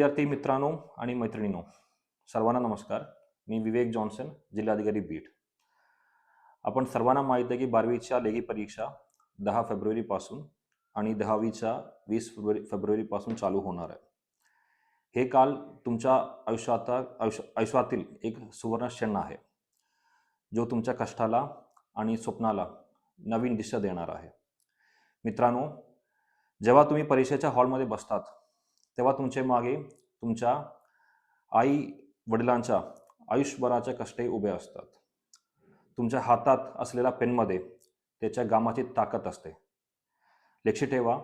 विद्यार्थी मित्रांनो आणि मैत्रिणींनो, सर्वांना नमस्कार. मी विवेक जॉन्सन, जिल्हाधिकारी बीड. आपण सर्वांना माहीत आहे की 12वीच्या लेखी परीक्षा 10 फेब्रुवारीपासून आणि 10वीच्या 20 फेब्रुवारीपासून चालू होणार आहे. हे काल तुमच्या आयुष्यातील एक सुवर्ण क्षण आहे, जो तुमच्या कष्टाला आणि स्वप्नाला नवीन दिशा देणार आहे. मित्रांनो, जेव्हा तुम्ही परीक्षेच्या हॉलमध्ये बसतात तेव्हा तुमचे मागे तुमच्या आई वडिलांच्या आयुष्यभराच्या कष्टे उभे असतात. तुमच्या हातात असलेल्या पेनमध्ये त्याच्या गामाची ताकद असते. लक्षात ठेवा,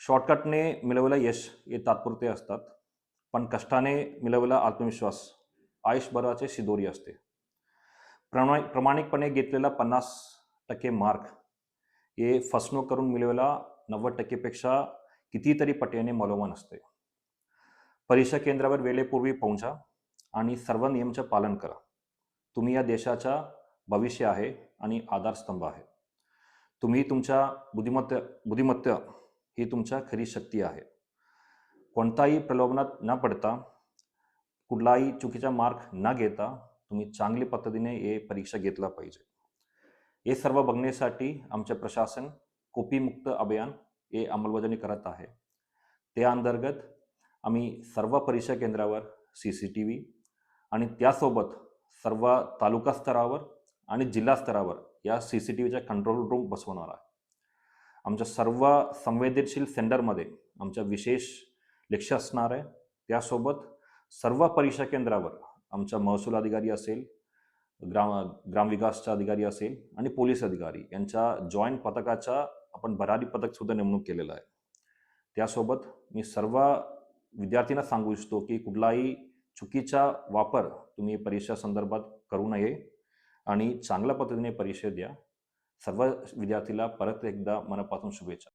शॉर्टकटने मिळवलेलं यश हे तात्पुरते असतात, पण कष्टाने मिळवलेला आत्मविश्वास आयुष्यभराचे शिदोरी असते. प्रामाणिकपणे घेतलेला 50% मार्क हे फसवणूक करून मिळवलेला 90%पेक्षा कितीतरी पटीने मौल्यवान असते. परीक्षा केंद्रावर वेळेपूर्वी पोहोचा आणि सर्व नियमांचे पालन करा. तुम्ही या देशाचा भविष्य आहे आणि आधारस्तंभ आहे. तुम्ही तुमच्या बुद्धिमत्ता ही तुमच्या खरी शक्ती आहे. कोणताही प्रलोभनात न पडता, कुठलाही चुकीचा मार्क न घेता तुम्ही चांगली पद्धतीने हे परीक्षा घेतला पाहिजे. हे सर्व बघण्यासाठी आमचे प्रशासन कॉपीमुक्त अभियान हे अंमलबजावणी करत आहे. त्या अंतर्गत आम्ही सर्व परीक्षा केंद्रावर CCTV आणि त्यासोबत सर्व तालुका स्तरावर आणि जिल्हा स्तरावर या CCTVच्या कंट्रोल रूम बसवणार आहे. आमच्या सर्व संवेदनशील सेंटरमध्ये आमच्या विशेष लक्ष असणार आहे. त्यासोबत सर्व परीक्षा केंद्रावर आमचा महसूल अधिकारी असेल, ग्रामविकासचा अधिकारी असेल आणि पोलीस अधिकारी यांच्या जॉईंट पथकाचा आपण भरारी पथक सुद्धा नेमणूक केलेला आहे. त्यासोबत मी सर्व विद्यार्थ्यांना सांगू इच्छितो की कुठलाही चुकीचा वापर तुम्ही परीक्षा संदर्भात करू नये आणि चांगल्या पद्धतीने परीक्षा द्या. सर्व विद्यार्थ्यांना परत एकदा मनापासून शुभेच्छा.